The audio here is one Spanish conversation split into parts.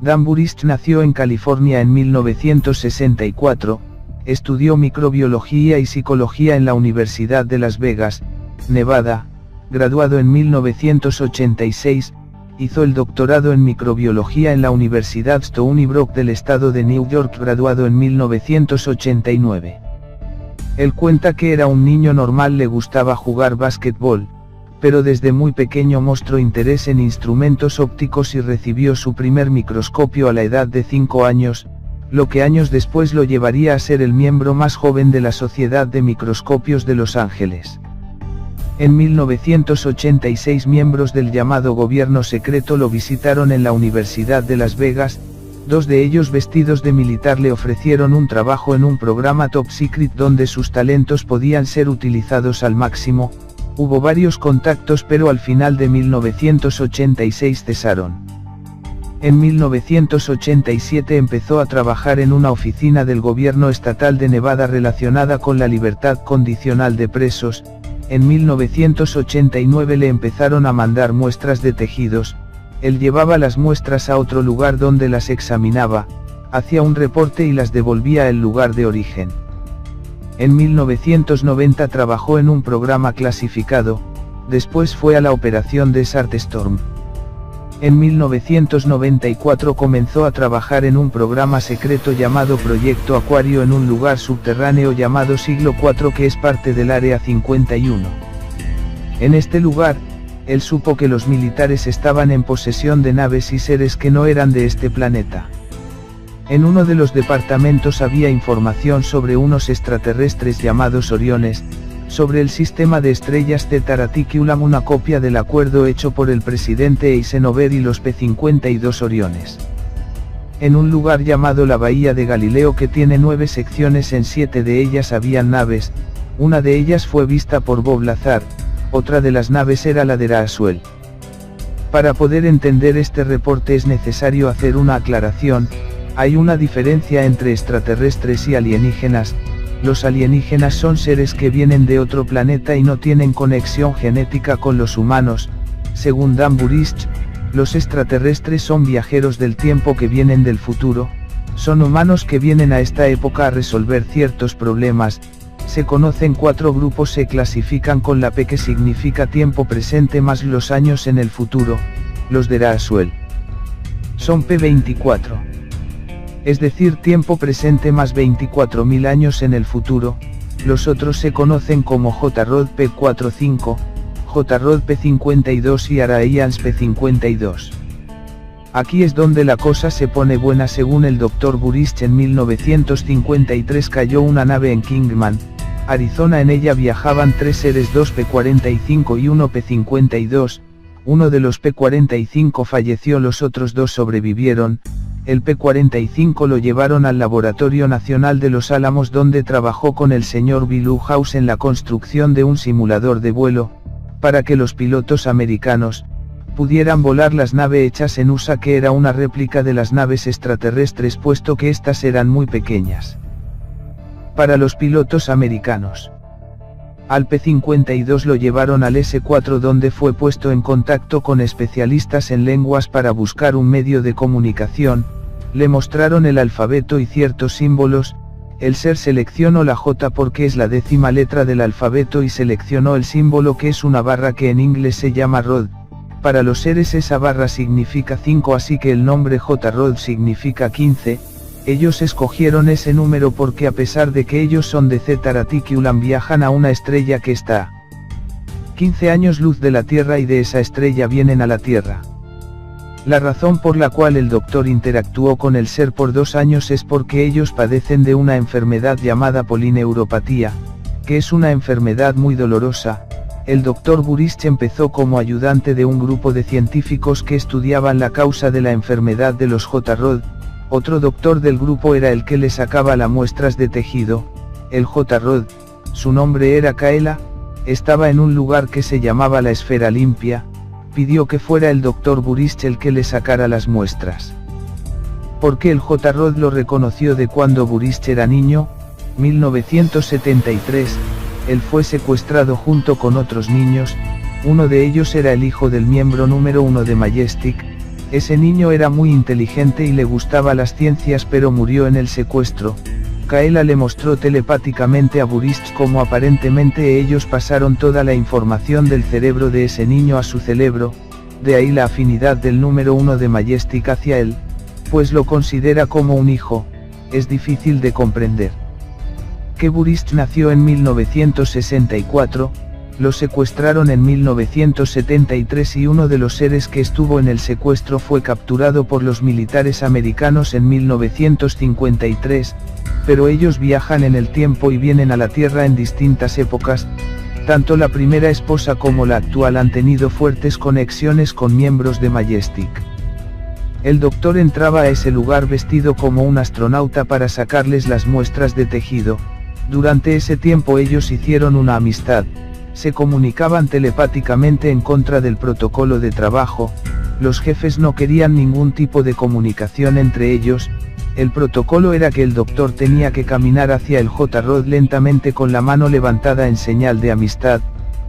Dan Burist nació en California en 1964, estudió microbiología y psicología en la Universidad de Las Vegas, Nevada, graduado en 1986, hizo el doctorado en microbiología en la Universidad Stony Brook del estado de New York, graduado en 1989. Él cuenta que era un niño normal, le gustaba jugar básquetbol, pero desde muy pequeño mostró interés en instrumentos ópticos y recibió su primer microscopio a la edad de 5 años, lo que años después lo llevaría a ser el miembro más joven de la Sociedad de Microscopios de Los Ángeles. En 1986 miembros del llamado gobierno secreto lo visitaron en la Universidad de Las Vegas, 2 de ellos vestidos de militar le ofrecieron un trabajo en un programa top secret donde sus talentos podían ser utilizados al máximo. Hubo varios contactos pero al final de 1986 cesaron. En 1987 empezó a trabajar en una oficina del gobierno estatal de Nevada relacionada con la libertad condicional de presos. En 1989 le empezaron a mandar muestras de tejidos, él llevaba las muestras a otro lugar donde las examinaba, hacía un reporte y las devolvía al lugar de origen. En 1990 trabajó en un programa clasificado, después fue a la operación Desert Storm. En 1994 comenzó a trabajar en un programa secreto llamado Proyecto Acuario en un lugar subterráneo llamado Siglo IV que es parte del Área 51. En este lugar, él supo que los militares estaban en posesión de naves y seres que no eran de este planeta. En uno de los departamentos había información sobre unos extraterrestres llamados Oriones, sobre el sistema de estrellas Theta Reticulum, una copia del acuerdo hecho por el presidente Eisenhower y los P-52 Oriones. En un lugar llamado la Bahía de Galileo que tiene 9 secciones, en 7 de ellas habían naves, una de ellas fue vista por Bob Lazar, otra de las naves era la de Roswell. Para poder entender este reporte es necesario hacer una aclaración. Hay una diferencia entre extraterrestres y alienígenas. Los alienígenas son seres que vienen de otro planeta y no tienen conexión genética con los humanos. Según Dan Burist, los extraterrestres son viajeros del tiempo que vienen del futuro, son humanos que vienen a esta época a resolver ciertos problemas. Se conocen 4 grupos, se clasifican con la P que significa tiempo presente más los años en el futuro, los de Roswell son P24. Es decir, tiempo presente más 24.000 años en el futuro. Los otros se conocen como J-Rod P45, J-Rod P52 y Arians P52. Aquí es donde la cosa se pone buena. Según el Dr. Burist, en 1953 cayó una nave en Kingman, Arizona. En ella viajaban 3 seres, 2 P45 y 1 P52. Uno de los P45 falleció, los otros 2 sobrevivieron. El P-45 lo llevaron al Laboratorio Nacional de Los Álamos, donde trabajó con el señor Bill House en la construcción de un simulador de vuelo, para que los pilotos americanos pudieran volar las naves hechas en USA, que era una réplica de las naves extraterrestres, puesto que estas eran muy pequeñas para los pilotos americanos. Al P-52 lo llevaron al S-4, donde fue puesto en contacto con especialistas en lenguas para buscar un medio de comunicación. Le mostraron el alfabeto y ciertos símbolos. El ser seleccionó la J porque es la 10ª letra del alfabeto y seleccionó el símbolo, que es una barra que en inglés se llama Rod. Para los seres esa barra significa 5, así que el nombre J-Rod significa 15. Ellos escogieron ese número porque, a pesar de que ellos son de Theta Reticulum, viajan a una estrella que está 15 años luz de la Tierra, y de esa estrella vienen a la Tierra. La razón por la cual el doctor interactuó con el ser por 2 años es porque ellos padecen de una enfermedad llamada polineuropatía, que es una enfermedad muy dolorosa. El doctor Burist empezó como ayudante de un grupo de científicos que estudiaban la causa de la enfermedad de los J-Rod. Otro doctor del grupo era el que le sacaba las muestras de tejido. El J-Rod, su nombre era Kaela, estaba en un lugar que se llamaba la Esfera Limpia. Pidió que fuera el doctor Burist el que le sacara las muestras. Porque el J-Rod lo reconoció de cuando Burist era niño. 1973, él fue secuestrado junto con otros niños. Uno de ellos era el hijo del miembro número 1 de Majestic, Ese niño era muy inteligente y le gustaba las ciencias, pero murió en el secuestro. Kaela le mostró telepáticamente a Burist cómo aparentemente ellos pasaron toda la información del cerebro de ese niño a su cerebro, de ahí la afinidad del número 1 de Majestic hacia él, pues lo considera como un hijo. Es difícil de comprender que Burist nació en 1964, lo secuestraron en 1973 y uno de los seres que estuvo en el secuestro fue capturado por los militares americanos en 1953, pero ellos viajan en el tiempo y vienen a la Tierra en distintas épocas. Tanto la primera esposa como la actual han tenido fuertes conexiones con miembros de Majestic. El doctor entraba a ese lugar vestido como un astronauta para sacarles las muestras de tejido. Durante ese tiempo ellos hicieron una amistad, se comunicaban telepáticamente en contra del protocolo de trabajo. Los jefes no querían ningún tipo de comunicación entre ellos. El protocolo era que el doctor tenía que caminar hacia el J-Rod lentamente con la mano levantada en señal de amistad.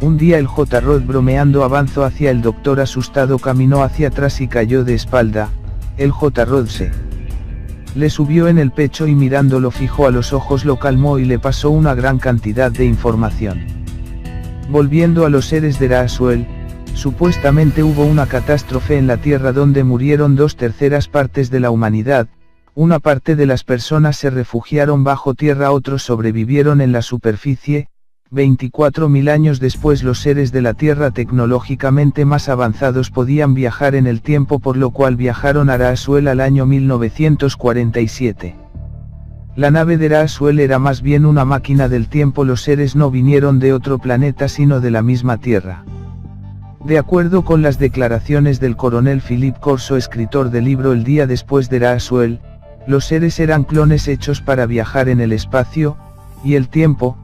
Un día el J-Rod bromeando avanzó hacia el doctor asustado, caminó hacia atrás y cayó de espalda. El J-Rod se le subió en el pecho y mirándolo fijo a los ojos lo calmó y le pasó una gran cantidad de información. Volviendo a los seres de Roswell, supuestamente hubo una catástrofe en la Tierra donde murieron 2/3 partes de la humanidad. Una parte de las personas se refugiaron bajo tierra, otros sobrevivieron en la superficie. 24.000 años después los seres de la Tierra tecnológicamente más avanzados podían viajar en el tiempo, por lo cual viajaron a Roswell al año 1947. La nave de Roswell era más bien una máquina del tiempo, los seres no vinieron de otro planeta sino de la misma Tierra. De acuerdo con las declaraciones del coronel Philip Corso, escritor del libro El día después de Roswell, los seres eran clones hechos para viajar en el espacio y el tiempo.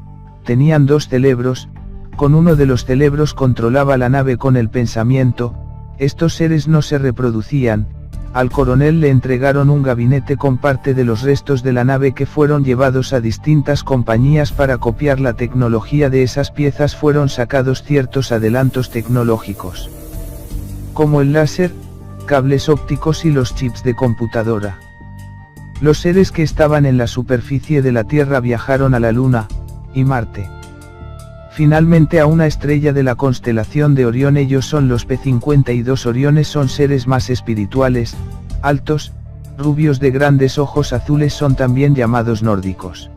Tenían 2 cerebros, con uno de los cerebros controlaba la nave con el pensamiento. Estos seres no se reproducían. Al coronel le entregaron un gabinete con parte de los restos de la nave que fueron llevados a distintas compañías para copiar la tecnología de esas piezas. Fueron sacados ciertos adelantos tecnológicos, como el láser, cables ópticos y los chips de computadora. Los seres que estaban en la superficie de la Tierra viajaron a la Luna y Marte. Finalmente a una estrella de la constelación de Orión. Ellos son los P-52 Oriones, son seres más espirituales, altos, rubios de grandes ojos azules, son también llamados nórdicos.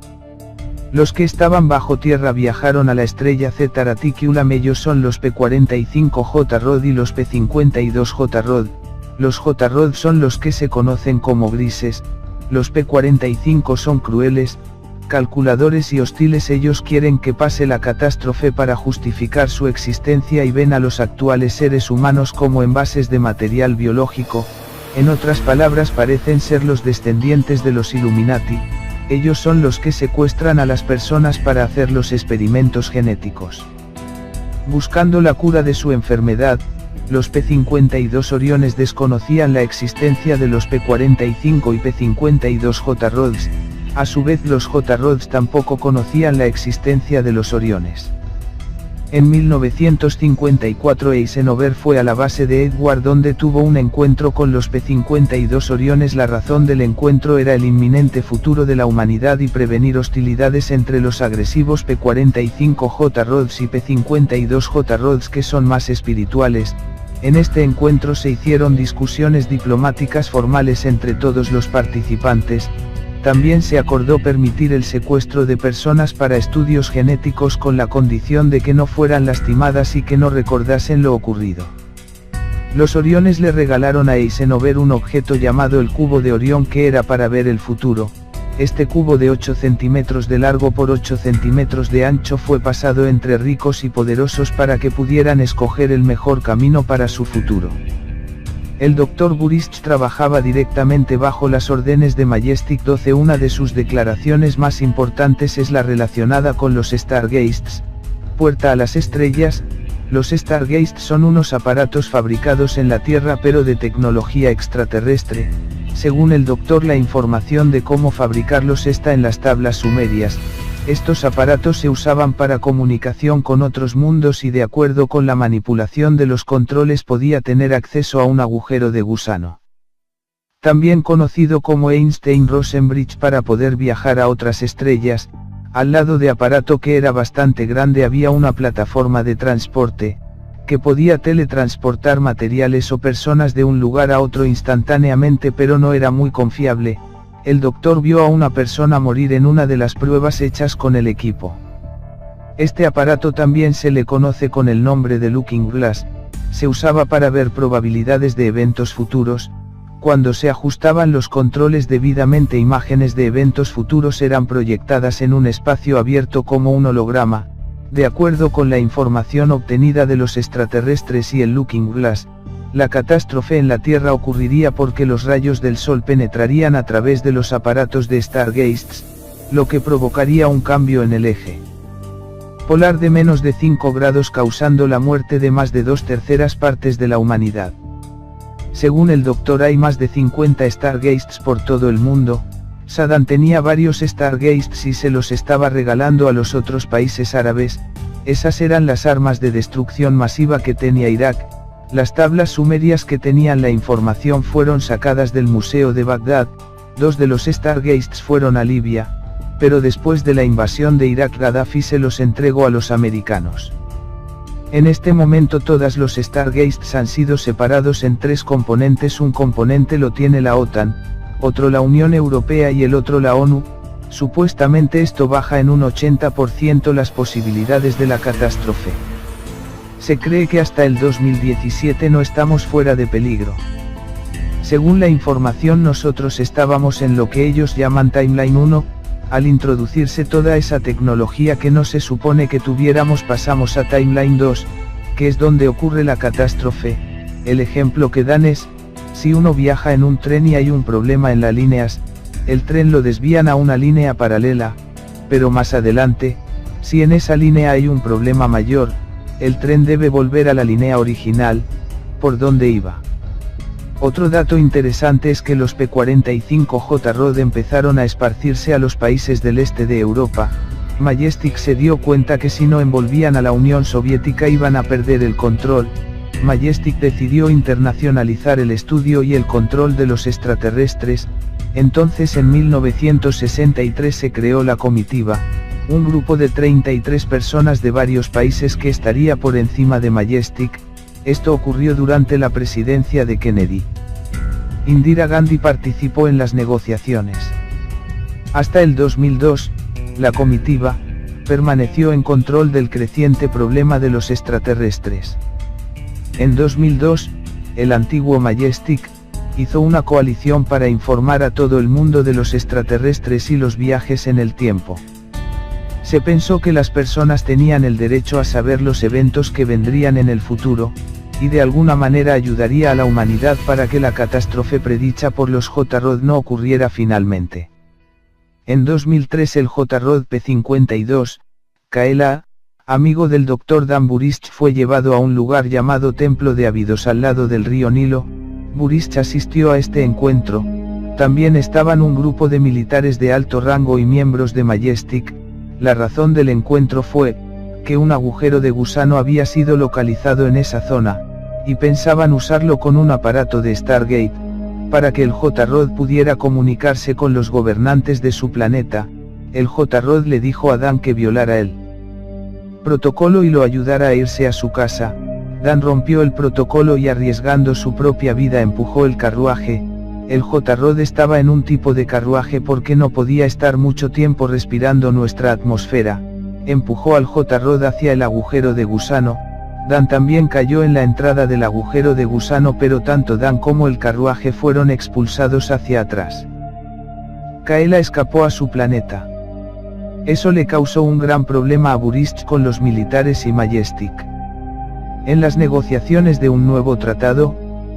Los que estaban bajo tierra viajaron a la estrella Zeta Reticulum. Ellos son los P-45 J-Rod y los P-52 J-Rod. Los J-Rod son los que se conocen como grises, los P-45 son crueles, calculadores y hostiles. Ellos quieren que pase la catástrofe para justificar su existencia y ven a los actuales seres humanos como envases de material biológico. En otras palabras, parecen ser los descendientes de los Illuminati. Ellos son los que secuestran a las personas para hacer los experimentos genéticos. Buscando la cura de su enfermedad, los P-52 Oriones desconocían la existencia de los P-45 y P-52 J-Rods. A su vez los J-Rods tampoco conocían la existencia de los Oriones. En 1954 Eisenhower fue a la base de Edward donde tuvo un encuentro con los P-52 Oriones. La razón del encuentro era el inminente futuro de la humanidad y prevenir hostilidades entre los agresivos P-45 J-Rods y P-52 J-Rods que son más espirituales. En este encuentro se hicieron discusiones diplomáticas formales entre todos los participantes. También se acordó permitir el secuestro de personas para estudios genéticos con la condición de que no fueran lastimadas y que no recordasen lo ocurrido. Los Oriones le regalaron a Eisenhower un objeto llamado el Cubo de Orión que era para ver el futuro. Este cubo de 8 centímetros de largo por 8 centímetros de ancho fue pasado entre ricos y poderosos para que pudieran escoger el mejor camino para su futuro. El Dr. Burist trabajaba directamente bajo las órdenes de Majestic 12. Una de sus declaraciones más importantes es la relacionada con los Stargates, puerta a las estrellas. Los Stargates son unos aparatos fabricados en la Tierra pero de tecnología extraterrestre. Según el doctor, la información de cómo fabricarlos está en las tablas sumerias. Estos aparatos se usaban para comunicación con otros mundos y de acuerdo con la manipulación de los controles podía tener acceso a un agujero de gusano. También conocido como Einstein-Rosen Bridge para poder viajar a otras estrellas, al lado de aparato que era bastante grande había una plataforma de transporte, que podía teletransportar materiales o personas de un lugar a otro instantáneamente pero no era muy confiable. El doctor vio a una persona morir en una de las pruebas hechas con el equipo. Este aparato también se le conoce con el nombre de Looking Glass, se usaba para ver probabilidades de eventos futuros. Cuando se ajustaban los controles debidamente, imágenes de eventos futuros eran proyectadas en un espacio abierto como un holograma, de acuerdo con la información obtenida de los extraterrestres y el Looking Glass. La catástrofe en la Tierra ocurriría porque los rayos del Sol penetrarían a través de los aparatos de Stargazers, lo que provocaría un cambio en el eje polar de menos de 5 grados causando la muerte de más de 2/3 partes de la humanidad. Según el doctor hay más de 50 Stargazers por todo el mundo. Saddam tenía varios Stargazers y se los estaba regalando a los otros países árabes. Esas eran las armas de destrucción masiva que tenía Irak. Las tablas sumerias que tenían la información fueron sacadas del Museo de Bagdad. 2 de los Stargazers fueron a Libia, pero después de la invasión de Irak Gaddafi se los entregó a los americanos. En este momento todos los Stargazers han sido separados en 3 componentes, un componente lo tiene la OTAN, otro la Unión Europea y el otro la ONU. Supuestamente esto baja en un 80% las posibilidades de la catástrofe. Se cree que hasta el 2017 no estamos fuera de peligro. Según la información nosotros estábamos en lo que ellos llaman Timeline 1, al introducirse toda esa tecnología que no se supone que tuviéramos pasamos a Timeline 2, que es donde ocurre la catástrofe. El ejemplo que dan es, si uno viaja en un tren y hay un problema en las líneas, el tren lo desvían a una línea paralela, pero más adelante, si en esa línea hay un problema mayor, el tren debe volver a la línea original, por donde iba. Otro dato interesante es que los P-45J Rod empezaron a esparcirse a los países del este de Europa. Majestic se dio cuenta que si no envolvían a la Unión Soviética iban a perder el control. Majestic decidió internacionalizar el estudio y el control de los extraterrestres. Entonces en 1963 se creó la comitiva, un grupo de 33 personas de varios países que estaría por encima de Majestic. Esto ocurrió durante la presidencia de Kennedy. Indira Gandhi participó en las negociaciones. Hasta el 2002, la comitiva permaneció en control del creciente problema de los extraterrestres. En 2002, el antiguo Majestic hizo una coalición para informar a todo el mundo de los extraterrestres y los viajes en el tiempo. Se pensó que las personas tenían el derecho a saber los eventos que vendrían en el futuro, y de alguna manera ayudaría a la humanidad para que la catástrofe predicha por los J-Rod no ocurriera finalmente. En 2003 el J-Rod P-52, KLA, amigo del Dr. Dan Burist, fue llevado a un lugar llamado Templo de Abidos al lado del río Nilo. Burist asistió a este encuentro. También estaban un grupo de militares de alto rango y miembros de Majestic. La razón del encuentro fue que un agujero de gusano había sido localizado en esa zona, y pensaban usarlo con un aparato de Stargate, para que el J-Rod pudiera comunicarse con los gobernantes de su planeta. El J-Rod le dijo a Dan que violara el protocolo y lo ayudara a irse a su casa. Dan rompió el protocolo y arriesgando su propia vida empujó el carruaje. El J-Rod estaba en un tipo de carruaje porque no podía estar mucho tiempo respirando nuestra atmósfera. Empujó al J-Rod hacia el agujero de gusano. Dan también cayó en la entrada del agujero de gusano, pero tanto Dan como el carruaje fueron expulsados hacia atrás. Kaela escapó a su planeta. Eso le causó un gran problema a Burist con los militares y Majestic. En las negociaciones de un nuevo tratado,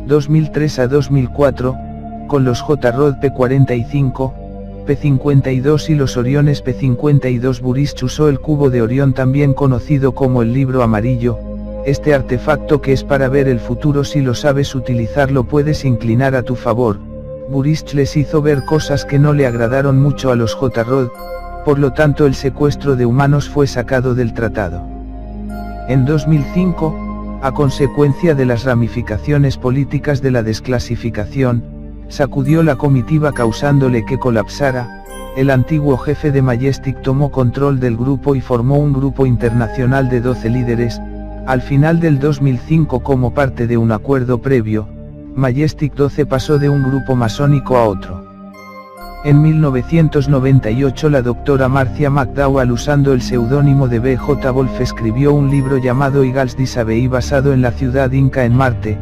2003 a 2004, con los J-Rod P-45, P-52 y los Oriones P-52, Burist usó el cubo de Orión, también conocido como el libro amarillo. Este artefacto que es para ver el futuro, si lo sabes utilizarlo puedes inclinar a tu favor. Burist les hizo ver cosas que no le agradaron mucho a los J-Rod, por lo tanto el secuestro de humanos fue sacado del tratado. En 2005, a consecuencia de las ramificaciones políticas de la desclasificación, sacudió la comitiva causándole que colapsara. El antiguo jefe de Majestic tomó control del grupo y formó un grupo internacional de 12 líderes. Al final del 2005, como parte de un acuerdo previo, Majestic 12 pasó de un grupo masónico a otro. En 1998 la doctora Marcia McDowell, usando el seudónimo de B.J. Wolf, escribió un libro llamado Eagles Disabei basado en la ciudad inca en Marte.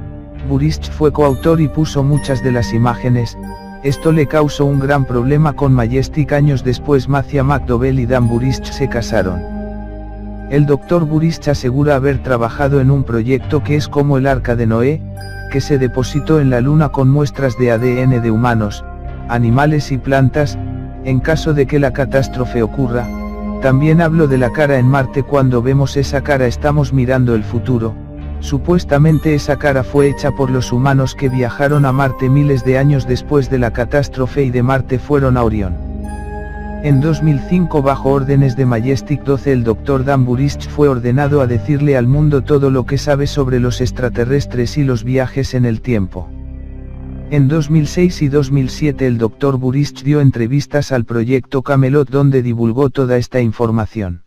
Burist fue coautor y puso muchas de las imágenes. Esto le causó un gran problema con Majestic. Años después Marcia McDowell y Dan Burist se casaron. El Dr. Burist asegura haber trabajado en un proyecto que es como el Arca de Noé, que se depositó en la Luna con muestras de ADN de humanos, animales y plantas, en caso de que la catástrofe ocurra. También hablo de la cara en Marte. Cuando vemos esa cara estamos mirando el futuro. Supuestamente esa cara fue hecha por los humanos que viajaron a Marte miles de años después de la catástrofe y de Marte fueron a Orión. En 2005, bajo órdenes de Majestic 12, el Dr. Dan Burist fue ordenado a decirle al mundo todo lo que sabe sobre los extraterrestres y los viajes en el tiempo. En 2006 y 2007 el Dr. Burist dio entrevistas al proyecto Camelot donde divulgó toda esta información.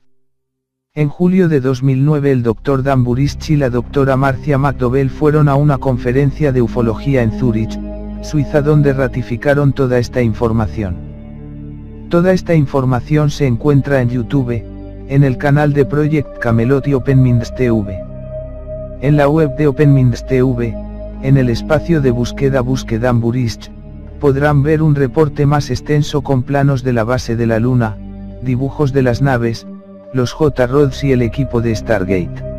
En julio de 2009 el Dr. Dan Burist y la doctora Marcia McDowell fueron a una conferencia de ufología en Zúrich, Suiza, donde ratificaron toda esta información. Toda esta información se encuentra en YouTube, en el canal de Project Camelot y Open Minds TV. En la web de Open Minds TV, en el espacio de búsqueda Busque Dan Burist, podrán ver un reporte más extenso con planos de la base de la Luna, dibujos de las naves, los J-Rods y el equipo de Stargate.